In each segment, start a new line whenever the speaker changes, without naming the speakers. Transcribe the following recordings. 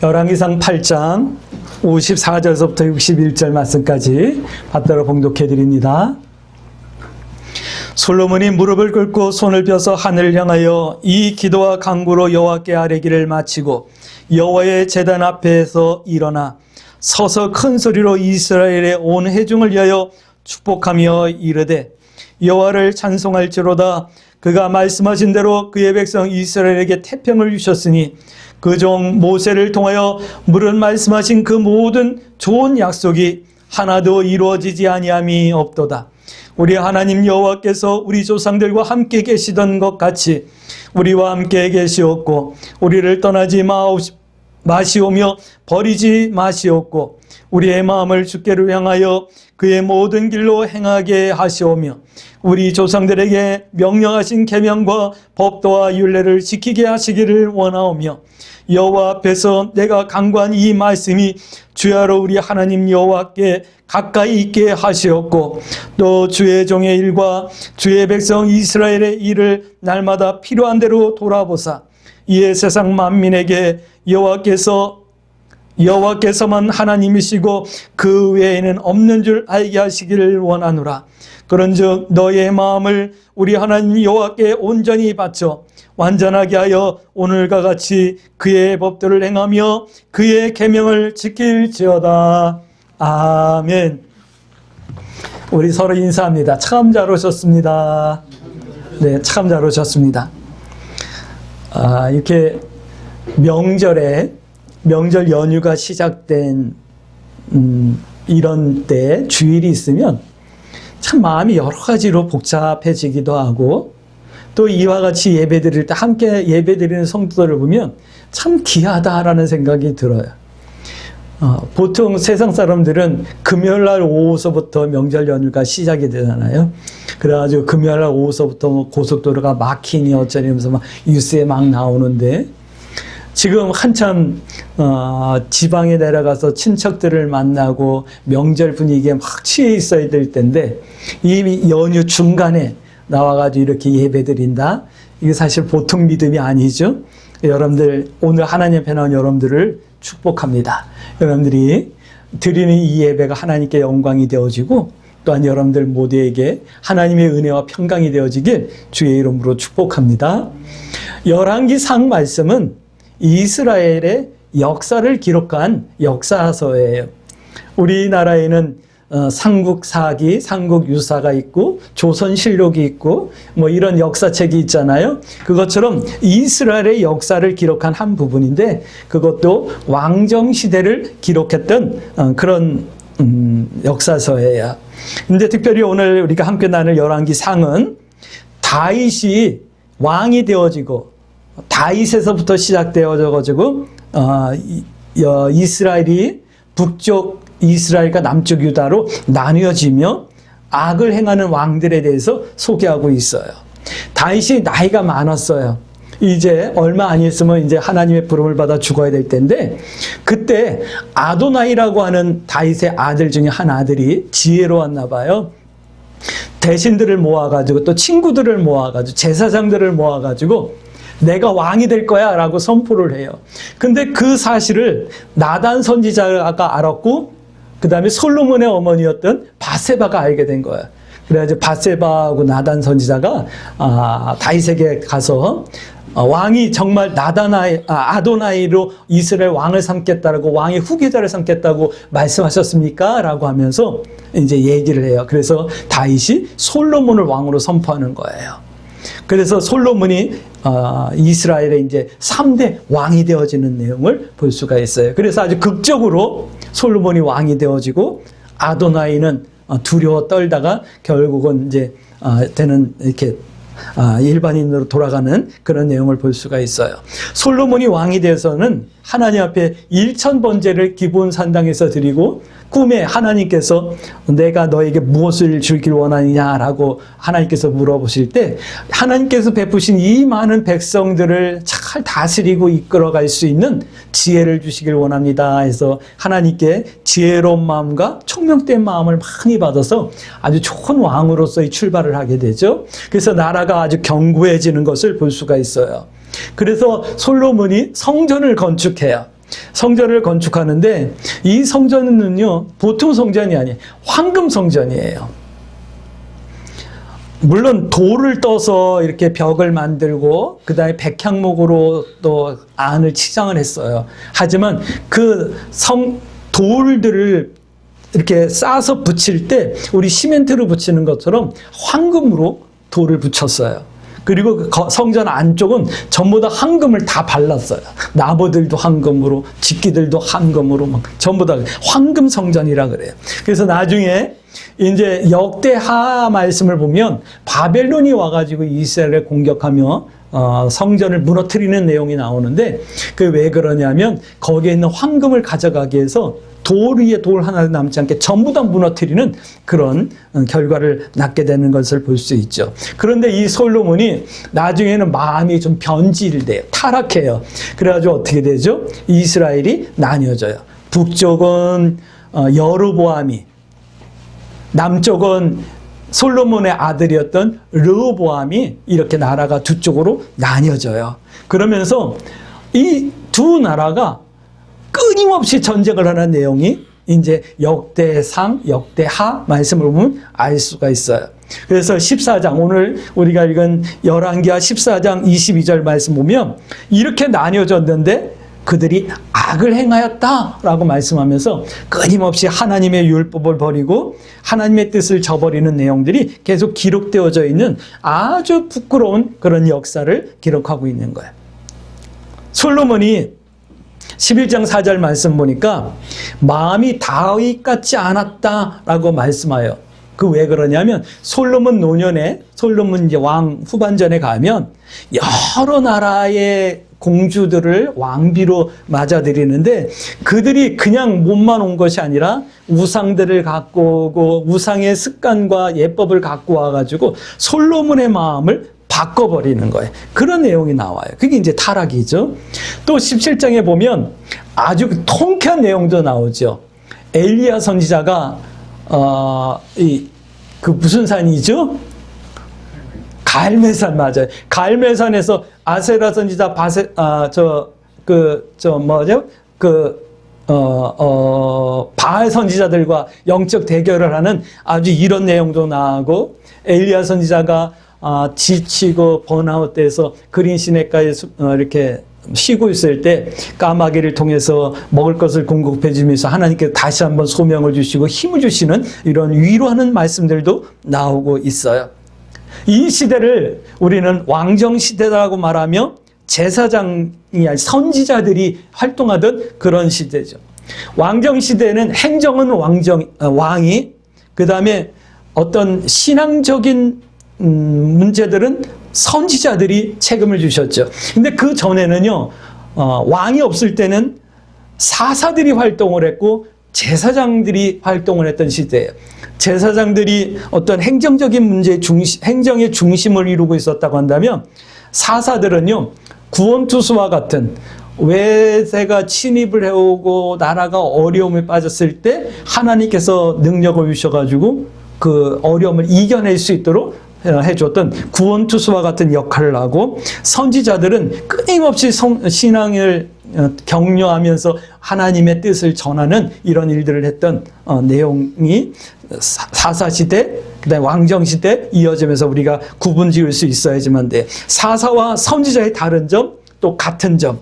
열왕기상 8장 54절서부터 61절 말씀까지 받들어 봉독해 드립니다. 솔로몬이 무릎을 꿇고 손을 펴서 하늘을 향하여 이 기도와 간구로 여호와께 아뢰기를 마치고 여호와의 제단 앞에서 일어나 서서 큰 소리로 이스라엘의 온 회중을 위하여 축복하며 이르되 여호와를 찬송할지로다. 그가 말씀하신 대로 그의 백성 이스라엘에게 태평을 주셨으니 그 종 모세를 통하여 물은 말씀하신 그 모든 좋은 약속이 하나도 이루어지지 아니함이 없도다. 우리 하나님 여호와께서 우리 조상들과 함께 계시던 것 같이 우리와 함께 계시었고 우리를 떠나지 마시오며 버리지 마시었고 우리의 마음을 주께로 향하여 그의 모든 길로 행하게 하시오며 우리 조상들에게 명령하신 계명과 법도와 율례를 지키게 하시기를 원하오며 여호와 앞에서 내가 간구한 이 말씀이 주야로 우리 하나님 여호와께 가까이 있게 하시었고 또 주의 종의 일과 주의 백성 이스라엘의 일을 날마다 필요한 대로 돌아보사 이에 세상 만민에게 여호와께서만 하나님이시고 그 외에는 없는 줄 알게 하시기를 원하노라. 그런즉 너의 마음을 우리 하나님 여호와께 온전히 바쳐 완전하게 하여 오늘과 같이 그의 법도를 행하며 그의 계명을 지킬지어다. 아멘. 우리 서로 인사합니다. 참 잘 오셨습니다. 네, 참 잘 오셨습니다. 이렇게 명절 연휴가 시작된 이런 때 주일이 있으면 참 마음이 여러 가지로 복잡해지기도 하고 또 이와 같이 예배드릴 때 함께 예배드리는 성도들을 보면 참 귀하다라는 생각이 들어요. 보통 세상 사람들은 금요일날 오후서부터 명절 연휴가 시작이 되잖아요. 그래가지고 금요일날 오후서부터 고속도로가 막히니 어쩌면서 막 뉴스에 막 나오는데 지금 한참 지방에 내려가서 친척들을 만나고 명절 분위기에 막 취해 있어야 될 텐데 이 연휴 중간에 나와가지고 이렇게 예배드린다. 이게 사실 보통 믿음이 아니죠. 여러분들 오늘 하나님 앞에 나온 여러분들을 축복합니다. 여러분들이 드리는 이 예배가 하나님께 영광이 되어지고 또한 여러분들 모두에게 하나님의 은혜와 평강이 되어지길 주의 이름으로 축복합니다. 열왕기상 말씀은 이스라엘의 역사를 기록한 역사서예요. 우리나라에는 삼국사기, 삼국유사가 있고 조선실록이 있고 뭐 이런 역사책이 있잖아요. 그것처럼 이스라엘의 역사를 기록한 한 부분인데 그것도 왕정시대를 기록했던 그런 역사서예요. 근데 특별히 오늘 우리가 함께 나눌 열왕기상은 다윗이 왕이 되어지고 다윗에서부터 시작되어져가지고 이스라엘이 북쪽 이스라엘과 남쪽 유다로 나뉘어지며 악을 행하는 왕들에 대해서 소개하고 있어요. 다윗이 나이가 많았어요. 이제 얼마 안 있으면 이제 하나님의 부름을 받아 죽어야 될 텐데 그때 아도나이라고 하는 다윗의 아들 중에 한 아들이 지혜로웠나 봐요. 대신들을 모아가지고 또 친구들을 모아가지고 제사장들을 모아가지고 내가 왕이 될 거야 라고 선포를 해요. 근데 그 사실을 나단 선지자가 알았고 그 다음에 솔로몬의 어머니였던 바세바가 알게 된 거예요. 그래가지고 바세바하고 나단 선지자가 다윗에게 가서 왕이 정말 아도나이로 이스라엘 왕을 삼겠다라고 왕의 후계자를 삼겠다고 말씀하셨습니까? 라고 하면서 이제 얘기를 해요. 그래서 다윗이 솔로몬을 왕으로 선포하는 거예요. 그래서 솔로몬이 이스라엘의 이제 3대 왕이 되어지는 내용을 볼 수가 있어요. 그래서 아주 극적으로 솔로몬이 왕이 되어지고 아도나이는 두려워 떨다가 결국은 이제 되는 이렇게 일반인으로 돌아가는 그런 내용을 볼 수가 있어요. 솔로몬이 왕이 되어서는 하나님 앞에 1000번제를 기본 산당에서 드리고 꿈에 하나님께서 내가 너에게 무엇을 주길 원하느냐라고 하나님께서 물어보실 때 하나님께서 베푸신 이 많은 백성들을 잘 다스리고 이끌어갈 수 있는 지혜를 주시길 원합니다 해서 하나님께 지혜로운 마음과 총명된 마음을 많이 받아서 아주 좋은 왕으로서의 출발을 하게 되죠. 그래서 나라가 아주 견고해지는 것을 볼 수가 있어요. 그래서 솔로몬이 성전을 건축해요. 성전을 건축하는데 이 성전은요, 보통 성전이 아니에요. 황금 성전이에요. 물론 돌을 떠서 이렇게 벽을 만들고 그다음에 백향목으로 또 안을 치장을 했어요. 하지만 그 돌들을 이렇게 싸서 붙일 때 우리 시멘트로 붙이는 것처럼 황금으로 돌을 붙였어요. 그리고 그 성전 안쪽은 전부 다 황금을 다 발랐어요. 나무들도 황금으로, 집기들도 황금으로 막 전부 다 황금 성전이라 그래요. 그래서 나중에 이제 역대하 말씀을 보면 바벨론이 와가지고 이스라엘을 공격하며 성전을 무너뜨리는 내용이 나오는데 그 왜 그러냐면 거기에 있는 황금을 가져가기 위해서 돌 위에 돌 하나 남지 않게 전부 다 무너뜨리는 그런 결과를 낳게 되는 것을 볼 수 있죠. 그런데 이 솔로몬이 나중에는 마음이 좀 변질돼요. 타락해요. 그래가지고 어떻게 되죠? 이스라엘이 나뉘어져요. 북쪽은 여로보암이, 남쪽은 솔로몬의 아들이었던 르호보암이 이렇게 나라가 두 쪽으로 나뉘어져요. 그러면서 이 두 나라가 끊임없이 전쟁을 하는 내용이 이제 역대상, 역대하 말씀을 보면 알 수가 있어요. 그래서 14장, 오늘 우리가 읽은 열왕기하 14장 22절 말씀 보면 이렇게 나뉘어졌는데 그들이 악을 행하였다라고 말씀하면서 끊임없이 하나님의 율법을 버리고 하나님의 뜻을 저버리는 내용들이 계속 기록되어져 있는 아주 부끄러운 그런 역사를 기록하고 있는 거예요. 솔로몬이 11장 4절 말씀 보니까 마음이 다윗 같지 않았다라고 말씀하여. 그 왜 그러냐면 솔로몬 노년에, 솔로몬 이제 왕 후반전에 가면 여러 나라의 공주들을 왕비로 맞아들이는데 그들이 그냥 몸만 온 것이 아니라 우상들을 갖고 오고 우상의 습관과 예법을 갖고 와가지고 솔로몬의 마음을 바꿔버리는 거예요. 그런 내용이 나와요. 그게 이제 타락이죠. 또 17장에 보면 아주 통쾌한 내용도 나오죠. 엘리야 선지자가 그 무슨 산이죠? 갈멜산, 맞아요. 갈멜산에서 아세라 선지자 바알 선지자들과 영적 대결을 하는 아주 이런 내용도 나오고, 엘리야 선지자가 지치고 번아웃돼서 그린 시냇가에 이렇게 쉬고 있을 때 까마귀를 통해서 먹을 것을 공급해 주면서 하나님께서 다시 한번 소명을 주시고 힘을 주시는 이런 위로하는 말씀들도 나오고 있어요. 이 시대를 우리는 왕정시대라고 말하며 제사장이 아닌 선지자들이 활동하던 그런 시대죠. 왕정시대는 행정은 왕이, 그 다음에 어떤 신앙적인 문제들은 선지자들이 책임을 주셨죠. 근데 그 전에는요, 왕이 없을 때는 사사들이 활동을 했고 제사장들이 활동을 했던 시대예요. 제사장들이 어떤 행정적인 문제의 행정의 중심을 이루고 있었다고 한다면 사사들은요, 구원투수와 같은 외세가 침입을 해오고 나라가 어려움에 빠졌을 때 하나님께서 능력을 주셔가지고 그 어려움을 이겨낼 수 있도록 해줬던 구원투수와 같은 역할을 하고, 선지자들은 끊임없이 신앙을 격려하면서 하나님의 뜻을 전하는 이런 일들을 했던 내용이 사사시대, 그다음에 왕정시대 이어지면서 우리가 구분 지을 수 있어야지만 돼. 사사와 선지자의 다른 점, 또 같은 점,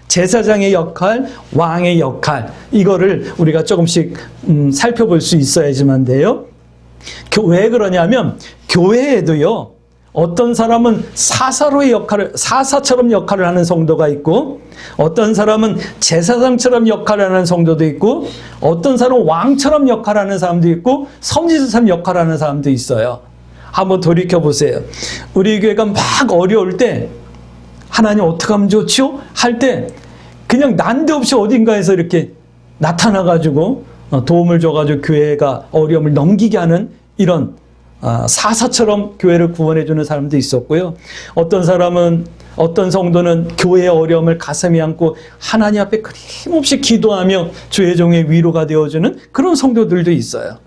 제사장의 역할, 왕의 역할, 이거를 우리가 조금씩 살펴볼 수 있어야지만 돼요. 왜 그러냐면 교회에도요, 어떤 사람은 사사처럼 역할을 하는 성도가 있고, 어떤 사람은 제사장처럼 역할을 하는 성도도 있고, 어떤 사람은 왕처럼 역할을 하는 사람도 있고, 선지자처럼 역할을 하는 사람도 있어요. 한번 돌이켜보세요. 우리 교회가 막 어려울 때 하나님 어떻게 하면 좋지요? 할 때 그냥 난데없이 어딘가에서 이렇게 나타나가지고 도움을 줘가지고 교회가 어려움을 넘기게 하는 이런 사사처럼 교회를 구원해주는 사람도 있었고요. 어떤 성도는 교회의 어려움을 가슴에 안고 하나님 앞에 끊임없이 기도하며 주의 종의 위로가 되어주는 그런 성도들도 있어요.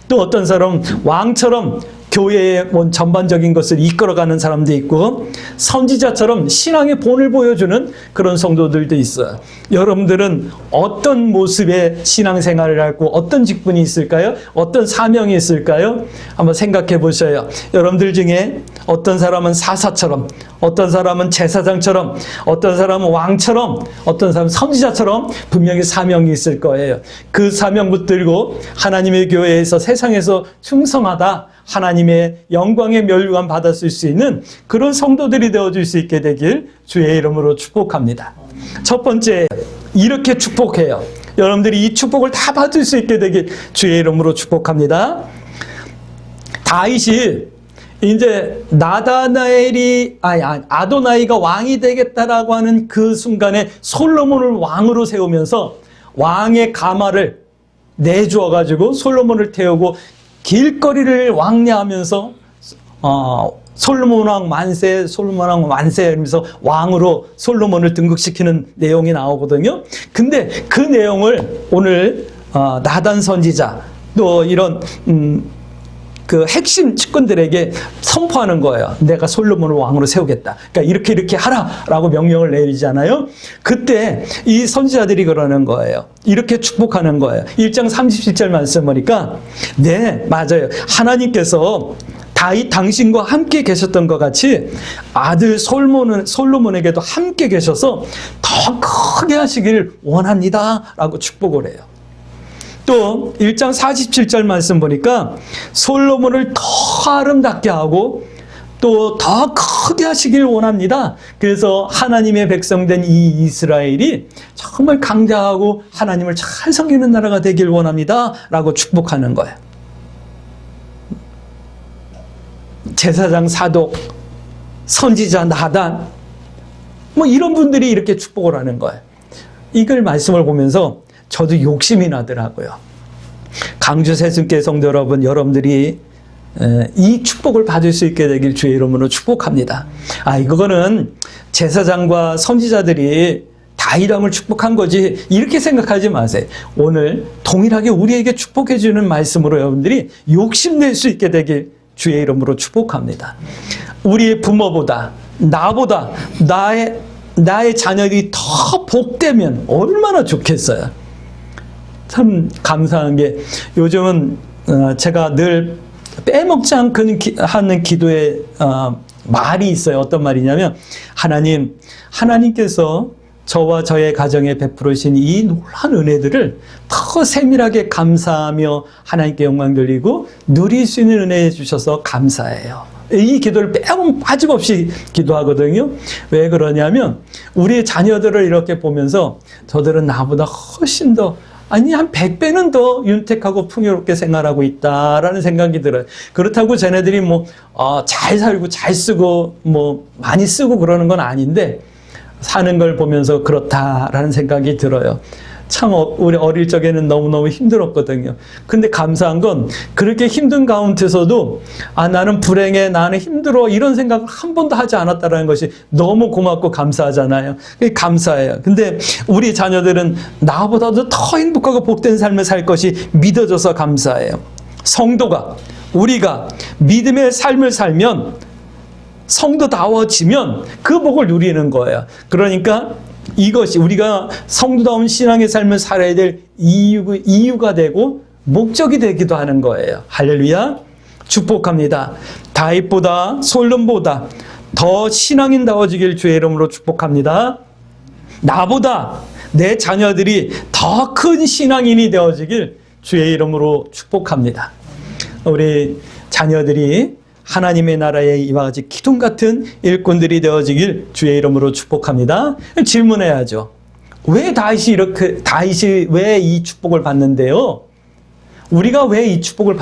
또 어떤 사람은 왕처럼 교회의 전반적인 것을 이끌어가는 사람도 있고 선지자처럼 신앙의 본을 보여주는 그런 성도들도 있어요. 여러분들은 어떤 모습의 신앙생활을 하고 어떤 직분이 있을까요? 어떤 사명이 있을까요? 한번 생각해 보셔요. 여러분들 중에 어떤 사람은 사사처럼, 어떤 사람은 제사장처럼, 어떤 사람은 왕처럼, 어떤 사람은 선지자처럼 분명히 사명이 있을 거예요. 그 사명 붙들고 하나님의 교회에서 세상에서 충성하다 하나님의 영광의 멸류관 받았을 수 있는 그런 성도들이 되어줄 수 있게 되길 주의 이름으로 축복합니다. 첫 번째, 이렇게 축복해요. 여러분들이 이 축복을 다 받을 수 있게 되길 주의 이름으로 축복합니다. 다윗이 이제 아도나이가 왕이 되겠다라고 하는 그 순간에 솔로몬을 왕으로 세우면서 왕의 가마를 내주어 가지고 솔로몬을 태우고 길거리를 왕래하면서 솔로몬 왕 만세, 솔로몬 왕 만세 이러면서 왕으로 솔로몬을 등극시키는 내용이 나오거든요. 근데 그 내용을 오늘 나단 선지자 또 이런 그 핵심 측근들에게 선포하는 거예요. 내가 솔로몬을 왕으로 세우겠다. 그러니까 이렇게 하라라고 명령을 내리잖아요. 그때 이 선지자들이 그러는 거예요. 이렇게 축복하는 거예요. 1장 37절 말씀 보니까 네, 맞아요. 하나님께서 다윗 당신과 함께 계셨던 것 같이 아들 솔로몬에게도 함께 계셔서 더 크게 하시길 원합니다. 라고 축복을 해요. 또 1장 47절 말씀 보니까 솔로몬을 더 아름답게 하고 또 더 크게 하시길 원합니다. 그래서 하나님의 백성된 이 이스라엘이 정말 강자하고 하나님을 잘 섬기는 나라가 되길 원합니다. 라고 축복하는 거예요. 제사장 사독, 선지자 나단 뭐 이런 분들이 이렇게 축복을 하는 거예요. 이걸 말씀을 보면서 저도 욕심이 나더라고요. 강주 새순교 성도 여러분, 여러분들이 이 축복을 받을 수 있게 되길 주의 이름으로 축복합니다. 이거는 제사장과 선지자들이 다윗 왕을 축복한 거지 이렇게 생각하지 마세요. 오늘 동일하게 우리에게 축복해 주는 말씀으로 여러분들이 욕심낼 수 있게 되길 주의 이름으로 축복합니다. 우리의 부모보다 나보다 나의 자녀들이 더 복되면 얼마나 좋겠어요. 참 감사한 게 요즘은 제가 늘 빼먹지 않고 하는 기도의 말이 있어요. 어떤 말이냐면 하나님께서 저와 저의 가정에 베풀으신 이 놀라운 은혜들을 더 세밀하게 감사하며 하나님께 영광 돌리고 누릴 수 있는 은혜 주셔서 감사해요. 이 기도를 빠짐없이 기도하거든요. 왜 그러냐면 우리 자녀들을 이렇게 보면서 저들은 나보다 훨씬 더 한 100배는 더 윤택하고 풍요롭게 생활하고 있다라는 생각이 들어요. 그렇다고 쟤네들이 잘 살고 잘 쓰고 많이 쓰고 그러는 건 아닌데 사는 걸 보면서 그렇다라는 생각이 들어요. 참 우리 어릴 적에는 너무너무 힘들었거든요. 근데 감사한 건 그렇게 힘든 가운데서도 나는 불행해, 나는 힘들어 이런 생각을 한 번도 하지 않았다는 것이 너무 고맙고 감사하잖아요. 감사해요. 근데 우리 자녀들은 나보다도 더 행복하고 복된 삶을 살 것이 믿어져서 감사해요. 성도가 우리가 믿음의 삶을 살면 성도다워지면 그 복을 누리는 거예요. 그러니까 이것이 우리가 성도다운 신앙의 삶을 살아야 될 이유가 되고 목적이 되기도 하는 거예요. 할렐루야. 축복합니다. 다윗보다 솔로몬보다 더 신앙인다워지길 주의 이름으로 축복합니다. 나보다 내 자녀들이 더 큰 신앙인이 되어지길 주의 이름으로 축복합니다. 우리 자녀들이 하나님의 나라에 이와 같이 기둥 같은 일꾼들이 되어지길 주의 이름으로 축복합니다. 질문해야죠. 왜 다윗이 왜 이 축복을 받는데요? 우리가 왜 이 축복을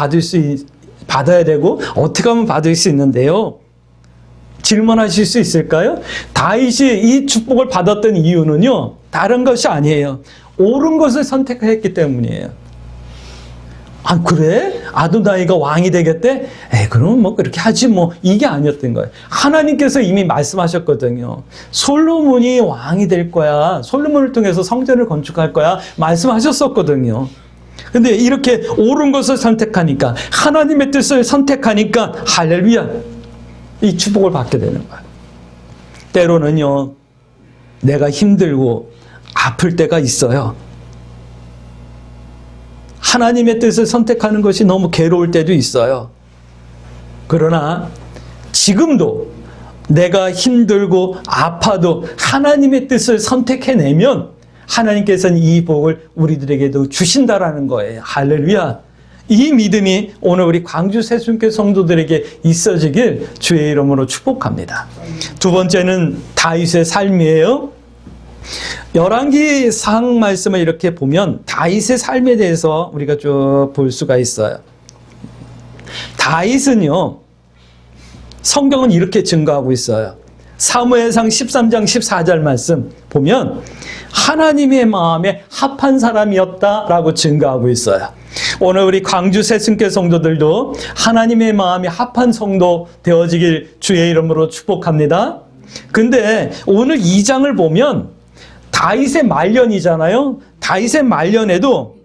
받아야 되고 어떻게 하면 받을 수 있는데요? 질문하실 수 있을까요? 다윗이 이 축복을 받았던 이유는요, 다른 것이 아니에요. 옳은 것을 선택했기 때문이에요. 그래? 아도나이가 왕이 되겠대? 그럼 그렇게 하지 이게 아니었던 거예요. 하나님께서 이미 말씀하셨거든요. 솔로몬이 왕이 될 거야. 솔로몬을 통해서 성전을 건축할 거야. 말씀하셨었거든요. 근데 이렇게 옳은 것을 선택하니까, 하나님의 뜻을 선택하니까 할렐루야, 이 축복을 받게 되는 거예요. 때로는요, 내가 힘들고 아플 때가 있어요. 하나님의 뜻을 선택하는 것이 너무 괴로울 때도 있어요. 그러나 지금도 내가 힘들고 아파도 하나님의 뜻을 선택해내면 하나님께서는 이 복을 우리들에게도 주신다라는 거예요. 할렐루야. 이 믿음이 오늘 우리 광주 새순교 성도들에게 있어지길 주의 이름으로 축복합니다. 두 번째는 다윗의 삶이에요. 열왕기 상 말씀을 이렇게 보면 다윗의 삶에 대해서 우리가 쭉 볼 수가 있어요. 다윗은요, 성경은 이렇게 증거하고 있어요. 사무엘상 13장 14절 말씀 보면 하나님의 마음에 합한 사람이었다라고 증거하고 있어요. 오늘 우리 광주 새순교 성도들도 하나님의 마음이 합한 성도 되어지길 주의 이름으로 축복합니다. 근데 오늘 2장을 보면 다윗의 말년이잖아요. 다윗의 말년에도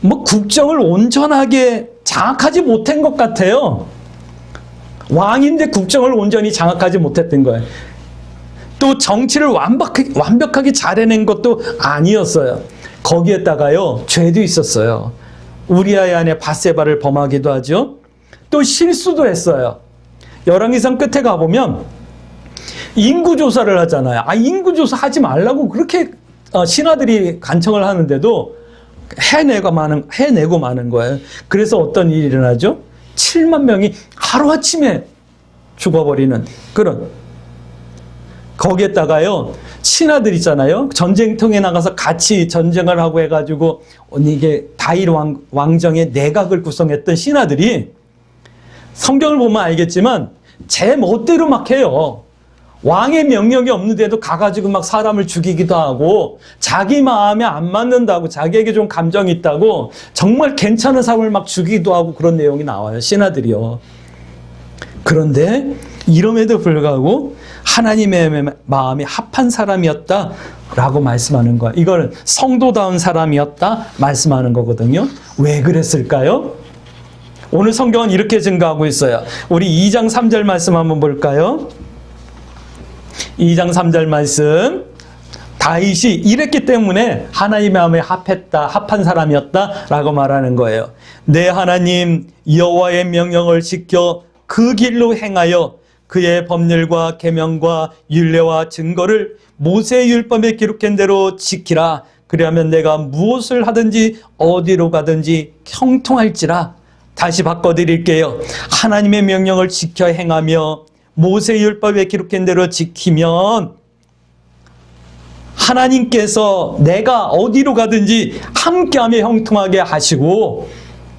뭐 국정을 온전하게 장악하지 못한 것 같아요. 왕인데 국정을 온전히 장악하지 못했던 거예요. 또 정치를 완벽하게 잘해낸 것도 아니었어요. 거기에다가요, 죄도 있었어요. 우리아의 아내 밧세바를 범하기도 하죠. 또 실수도 했어요. 열왕기상 끝에 가보면 인구조사를 하잖아요. 인구조사 하지 말라고 그렇게 신하들이 간청을 하는데도 해내고 마는 거예요. 그래서 어떤 일이 일어나죠? 7만 명이 하루아침에 죽어버리는 그런. 거기에다가요, 신하들 있잖아요. 전쟁통에 나가서 같이 전쟁을 하고 해가지고 이게 다윗 왕정의 내각을 구성했던 신하들이 성경을 보면 알겠지만 제 멋대로 막 해요. 왕의 명령이 없는데도 가가지고 막 사람을 죽이기도 하고 자기 마음에 안 맞는다고, 자기에게 좀 감정이 있다고 정말 괜찮은 사람을 막 죽이기도 하고 그런 내용이 나와요. 신하들이요. 그런데 이름에도 불구하고 하나님의 마음이 합한 사람이었다라고 말씀하는 거예요. 이걸 성도다운 사람이었다 말씀하는 거거든요. 왜 그랬을까요? 오늘 성경은 이렇게 증거하고 있어요. 우리 2장 3절 말씀 한번 볼까요? 2장 3절 말씀. 다윗이 이랬기 때문에 하나님의 마음에 합한 사람이었다라고 말하는 거예요. 내 하나님 여호와의 명령을 지켜 그 길로 행하여 그의 법률과 계명과 율례와 증거를 모세의 율법에 기록한 대로 지키라. 그리하면 내가 무엇을 하든지 어디로 가든지 형통할지라. 다시 바꿔드릴게요. 하나님의 명령을 지켜 행하며 모세의 율법에 기록한 대로 지키면 하나님께서 내가 어디로 가든지 함께하며 형통하게 하시고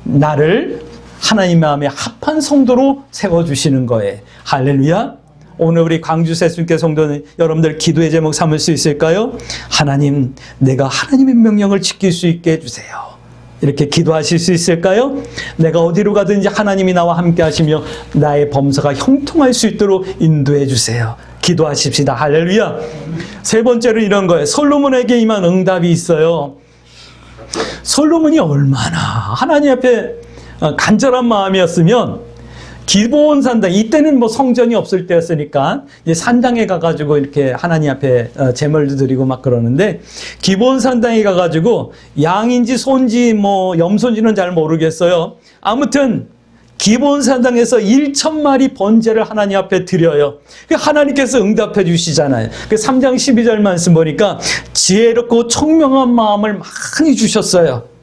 나를 하나님 마음에 합한 성도로 세워주시는 거예요. 할렐루야. 오늘 우리 광주 새순교 성도는 여러분들 기도의 제목 삼을 수 있을까요? 하나님, 내가 하나님의 명령을 지킬 수 있게 해주세요. 이렇게 기도하실 수 있을까요? 내가 어디로 가든지 하나님이 나와 함께 하시며 나의 범사가 형통할 수 있도록 인도해 주세요. 기도하십시다. 할렐루야. 세 번째로 이런 거예요. 솔로몬에게 임한 응답이 있어요. 솔로몬이 얼마나 하나님 앞에 간절한 마음이었으면 기브온 산당, 이때는 뭐 성전이 없을 때였으니까 이제 산당에 가가지고 이렇게 하나님 앞에 제물도 드리고 막 그러는데, 기브온 산당에 가가지고 양인지 소인지 뭐 염소인지는 잘 모르겠어요. 아무튼 기브온 산당에서 1,000마리 번제를 하나님 앞에 드려요. 하나님께서 응답해 주시잖아요. 3장 12절 말씀 보니까 지혜롭고 총명한 마음을 많이 주셨어요.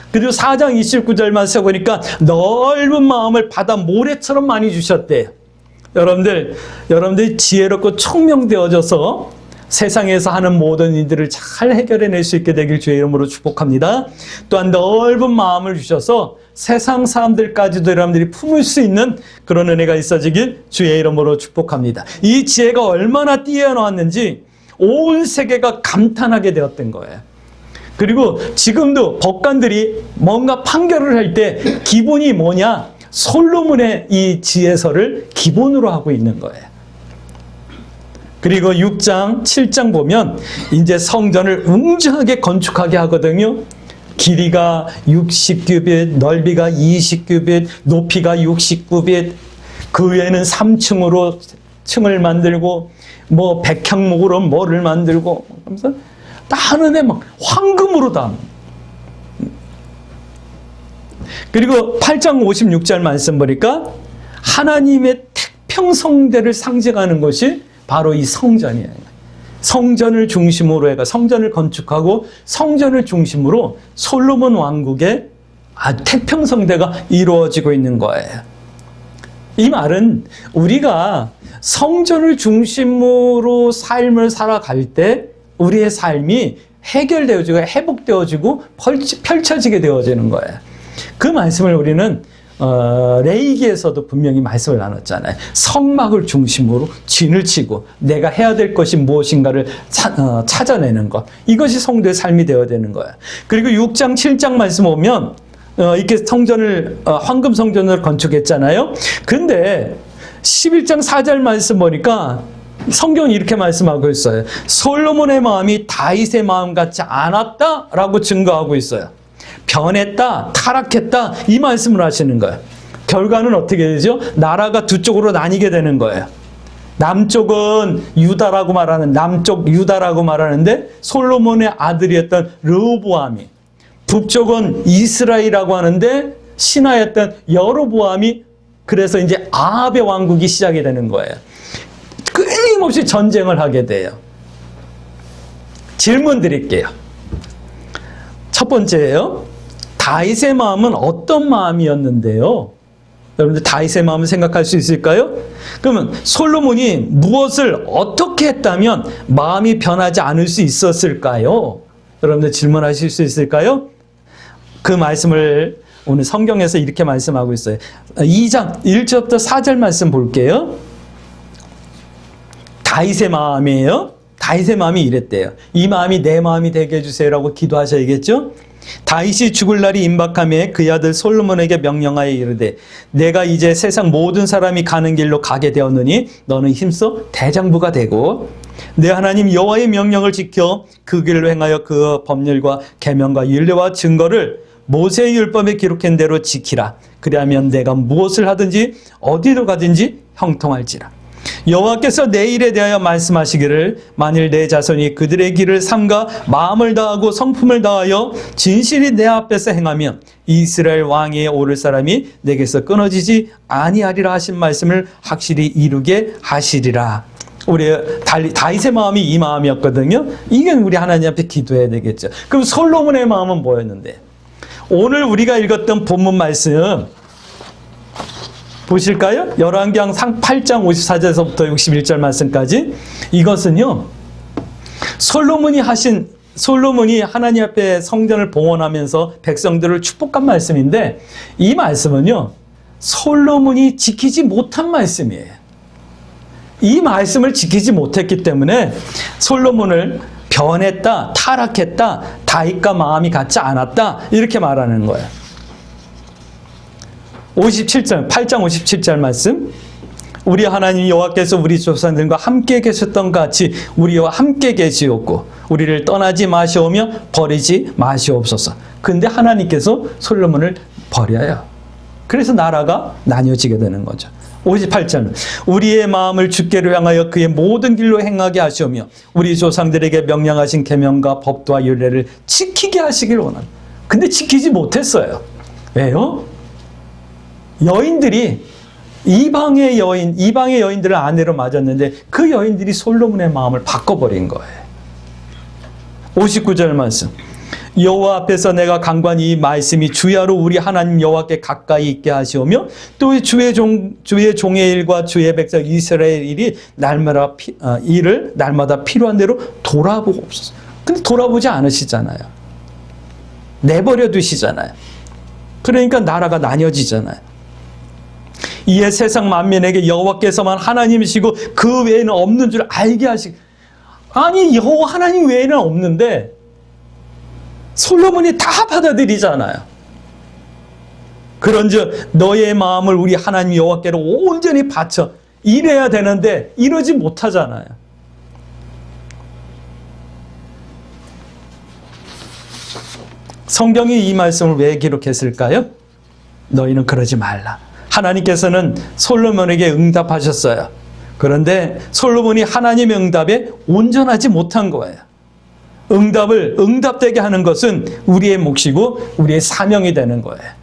그리고 4장 29절 말씀 보니까 넓은 마음을 바다 모래처럼 많이 주셨대요. 여러분들 지혜롭고 총명되어져서 세상에서 하는 모든 일들을 잘 해결해낼 수 있게 되길 주의 이름으로 축복합니다. 또한 넓은 마음을 주셔서 세상 사람들까지도 여러분들이 품을 수 있는 그런 은혜가 있어지길 주의 이름으로 축복합니다. 이 지혜가 얼마나 뛰어나왔는지 온 세계가 감탄하게 되었던 거예요. 그리고 지금도 법관들이 뭔가 판결을 할 때 기본이 뭐냐? 솔로몬의 이 지혜서를 기본으로 하고 있는 거예요. 그리고 6장, 7장 보면 이제 성전을 웅장하게 건축하게 하거든요. 길이가 60규빗, 넓이가 20규빗, 높이가 69빗, 그 외에는 3층으로 층을 만들고 뭐 백향목으로 뭐를 만들고 하면서 다 하는데 막 황금으로 다. 그리고 8장 56절 말씀 보니까 하나님의 태평성대를 상징하는 것이 바로 이 성전이에요. 성전을 중심으로 해가 성전을 건축하고 성전을 중심으로 솔로몬 왕국의 태평성대가 이루어지고 있는 거예요. 이 말은 우리가 성전을 중심으로 삶을 살아갈 때 우리의 삶이 해결되어지고 회복되어지고 펼쳐지게 되어지는 거예요. 그 말씀을 우리는 레이기에서도 분명히 말씀을 나눴잖아요. 성막을 중심으로 진을 치고 내가 해야 될 것이 무엇인가를 찾아내는 것. 이것이 성도의 삶이 되어야 되는 거예요. 그리고 6장 7장 말씀 보면 이렇게 성전을 황금 성전을 건축했잖아요. 근데 11장 4절 말씀 보니까 성경이 이렇게 말씀하고 있어요. 솔로몬의 마음이 다윗의 마음 같지 않았다라고 증거하고 있어요. 변했다, 타락했다 이 말씀을 하시는 거예요. 결과는 어떻게 되죠? 나라가 두 쪽으로 나뉘게 되는 거예요. 남쪽은 유다라고 말하는 남쪽 유다라고 말하는데 솔로몬의 아들이었던 르호보암이, 북쪽은 이스라엘이라고 하는데 신하였던 여로보암이, 그래서 이제 아합의 왕국이 시작이 되는 거예요. 끊임없이 전쟁을 하게 돼요. 질문 드릴게요. 첫 번째예요. 다윗의 마음은 어떤 마음이었는데요? 여러분들 다윗의 마음을 생각할 수 있을까요? 그러면 솔로몬이 무엇을 어떻게 했다면 마음이 변하지 않을 수 있었을까요? 여러분들 질문하실 수 있을까요? 그 말씀을 오늘 성경에서 이렇게 말씀하고 있어요. 2장 1절부터 4절 말씀 볼게요. 다윗의 마음이에요. 다윗의 마음이 이랬대요. 이 마음이 내 마음이 되게 해주세요라고 기도하셔야겠죠? 다윗이 죽을 날이 임박하며 그의 아들 솔로몬에게 명령하여 이르되 내가 이제 세상 모든 사람이 가는 길로 가게 되었느니 너는 힘써 대장부가 되고 내 하나님 여호와의 명령을 지켜 그 길로 행하여 그 법률과 계명과 율례와 증거를 모세의 율법에 기록한 대로 지키라. 그리하면 내가 무엇을 하든지 어디로 가든지 형통할지라. 여호와께서 내 일에 대하여 말씀하시기를 만일 내 자손이 그들의 길을 삼가 마음을 다하고 성품을 다하여 진실이 내 앞에서 행하면 이스라엘 왕위에 오를 사람이 내게서 끊어지지 아니하리라 하신 말씀을 확실히 이루게 하시리라. 우리 다윗의 마음이 이 마음이었거든요. 이게 우리 하나님 앞에 기도해야 되겠죠. 그럼 솔로몬의 마음은 뭐였는데? 오늘 우리가 읽었던 본문 말씀 보실까요? 열왕기상 8장 54절에서부터 61절 말씀까지. 이것은요, 솔로몬이 하나님 앞에 성전을 봉헌하면서 백성들을 축복한 말씀인데, 이 말씀은요, 솔로몬이 지키지 못한 말씀이에요. 이 말씀을 지키지 못했기 때문에 솔로몬을 변했다, 타락했다, 다윗과 마음이 같지 않았다, 이렇게 말하는 거예요. 8장 57절 말씀. 우리 하나님 여호와께서 우리 조상들과 함께 계셨던 같이 우리와 함께 계시옵고 우리를 떠나지 마시오며 버리지 마시옵소서. 근데 하나님께서 솔로몬을 버려요. 그래서 나라가 나뉘어지게 되는 거죠. 58절은 우리의 마음을 주께로 향하여 그의 모든 길로 행하게 하시오며 우리 조상들에게 명령하신 계명과 법도와 율례를 지키게 하시길 원합니다. 근데 지키지 못했어요. 왜요? 여인들이 이방의 여인들을 아내로 맞았는데 그 여인들이 솔로몬의 마음을 바꿔버린 거예요. 59절 말씀. 여호와 앞에서 내가 간구한 이 말씀이 주야로 우리 하나님 여호와께 가까이 있게 하시오며 또 주의 종의 일과 주의 백성 이스라엘 일이 날마다 필요한 대로 돌아보고 없었어. 근데 돌아보지 않으시잖아요. 내버려 두시잖아요. 그러니까 나라가 나뉘어지잖아요. 이에 세상 만민에게 여호와께서만 하나님이시고 그 외에는 없는 줄 알게 하시고. 아니 여호와 하나님 외에는 없는데 솔로몬이 다 받아들이잖아요. 그런즉 너의 마음을 우리 하나님 여호와께로 온전히 바쳐 이래야 되는데 이러지 못하잖아요. 성경이 이 말씀을 왜 기록했을까요? 너희는 그러지 말라. 하나님께서는 솔로몬에게 응답하셨어요. 그런데 솔로몬이 하나님의 응답에 온전하지 못한 거예요. 응답을 응답되게 하는 것은 우리의 몫이고 우리의 사명이 되는 거예요.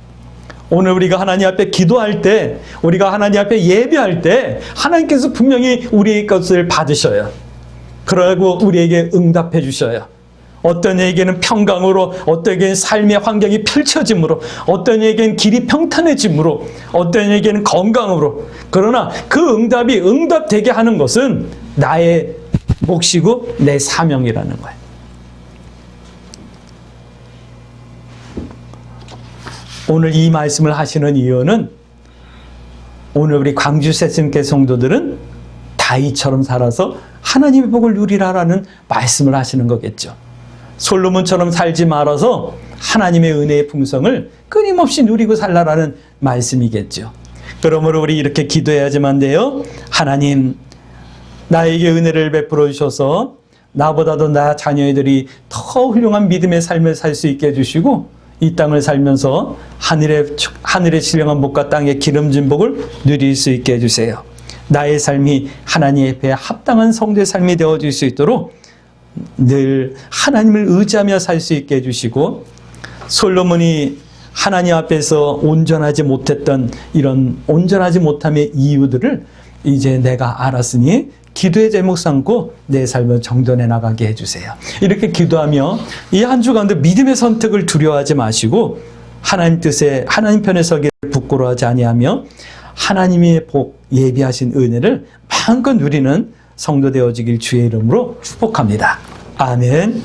오늘 우리가 하나님 앞에 기도할 때, 우리가 하나님 앞에 예배할 때 하나님께서 분명히 우리의 것을 받으셔요. 그러고 우리에게 응답해 주셔요. 어떤 이에게는 평강으로, 어떤 이에게는 삶의 환경이 펼쳐짐으로, 어떤 이에게는 길이 평탄해짐으로, 어떤 이에게는 건강으로. 그러나 그 응답이 응답되게 하는 것은 나의 몫이고 내 사명이라는 거예요. 오늘 이 말씀을 하시는 이유는 오늘 우리 광주 새심교 성도들은 다윗처럼 살아서 하나님의 복을 누리라라는 말씀을 하시는 거겠죠. 솔로몬처럼 살지 말아서 하나님의 은혜의 풍성을 끊임없이 누리고 살라라는 말씀이겠죠. 그러므로 우리 이렇게 기도해야지만 돼요. 하나님, 나에게 은혜를 베풀어 주셔서 나보다도 나 자녀들이 더 훌륭한 믿음의 삶을 살 수 있게 해주시고 이 땅을 살면서 하늘의 신령한 복과 땅의 기름진 복을 누릴 수 있게 해주세요. 나의 삶이 하나님 앞에 합당한 성도의 삶이 되어질 수 있도록 늘 하나님을 의지하며 살 수 있게 해주시고, 솔로몬이 하나님 앞에서 온전하지 못했던 이런 온전하지 못함의 이유들을 이제 내가 알았으니 기도의 제목 삼고 내 삶을 정돈해 나가게 해주세요. 이렇게 기도하며 이 한 주 가운데 믿음의 선택을 두려워하지 마시고 하나님 뜻에, 하나님 편에 서기를 부끄러워하지 아니하며 하나님의 복, 예비하신 은혜를 마음껏 누리는 성도 되어지길 주의 이름으로 축복합니다. 아멘.